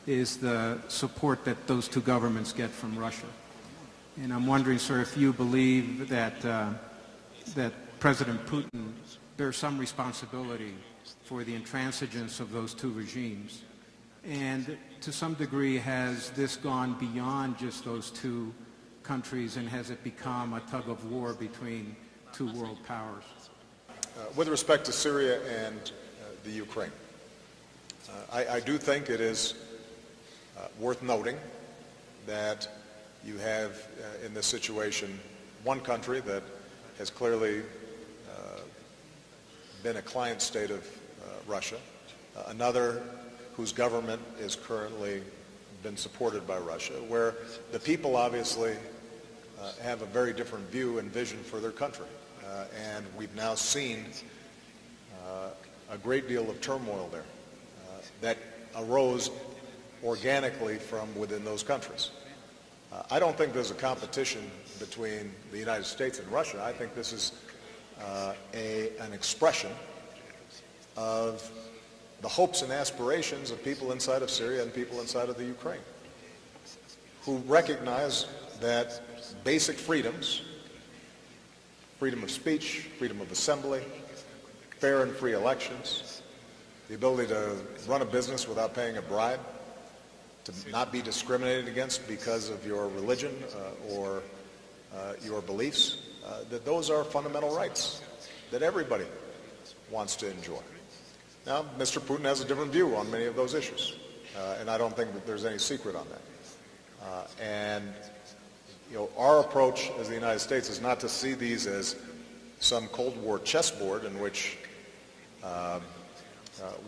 is the support that those two governments get from Russia. And I'm wondering, sir, if you believe that, that President Putin bears some responsibility for the intransigence of those two regimes. And to some degree, has this gone beyond just those two countries, and has it become a tug of war between two world powers? With respect to Syria and the Ukraine, I do think it is worth noting that you have in this situation one country that has clearly been a client state of Russia, another whose government is currently been supported by Russia, where the people obviously have a very different view and vision for their country. And we've now seen a great deal of turmoil there that arose organically from within those countries. I don't think there's a competition between the United States and Russia. I think this is an expression of the hopes and aspirations of people inside of Syria and people inside of the Ukraine, who recognize that basic freedoms, freedom of speech, freedom of assembly, fair and free elections, the ability to run a business without paying a bribe, to not be discriminated against because of your religion or your beliefs, that those are fundamental rights that everybody wants to enjoy. Now, Mr. Putin has a different view on many of those issues, and I don't think that there's any secret on that. And you know, our approach as the United States is not to see these as some Cold War chessboard in which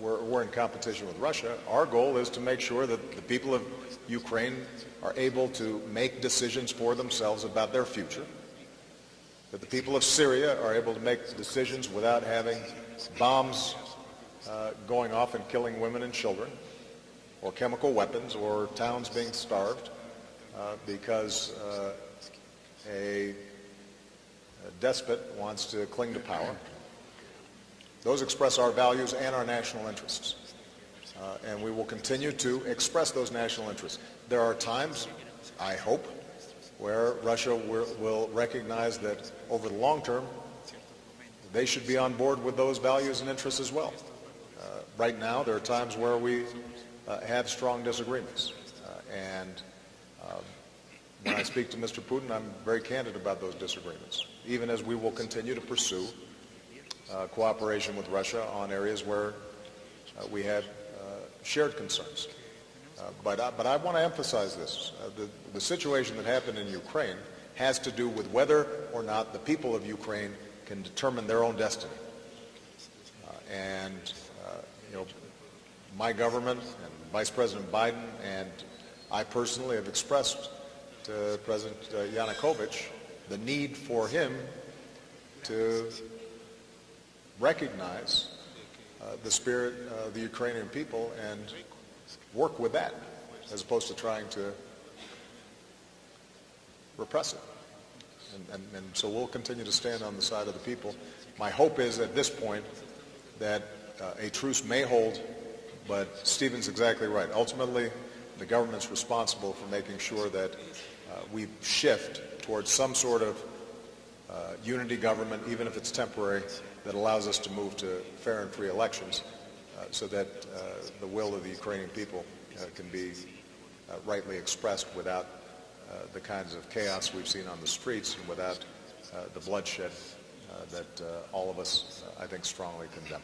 we're in competition with Russia. Our goal is to make sure that the people of Ukraine are able to make decisions for themselves about their future, that the people of Syria are able to make decisions without having bombs going off and killing women and children, or chemical weapons, or towns being starved because a despot wants to cling to power. Those express our values and our national interests. And we will continue to express those national interests. There are times, I hope, where Russia will recognize that over the long term, they should be on board with those values and interests as well. Right now, there are times where we have strong disagreements. And when I speak to Mr. Putin, I'm very candid about those disagreements, even as we will continue to pursue cooperation with Russia on areas where we have shared concerns. But I want to emphasize this. The situation that happened in Ukraine has to do with whether or not the people of Ukraine can determine their own destiny. And you know, my government and Vice President Biden and I personally have expressed to President Yanukovych the need for him to recognize the spirit of the Ukrainian people and work with that, as opposed to trying to repress it. And so we'll continue to stand on the side of the people. My hope is at this point that a truce may hold, but Stephen's exactly right. Ultimately, the government's responsible for making sure that we shift towards some sort of unity government, even if it's temporary, that allows us to move to fair and free elections so that the will of the Ukrainian people can be rightly expressed without the kinds of chaos we've seen on the streets and without the bloodshed that all of us, I think, strongly condemn.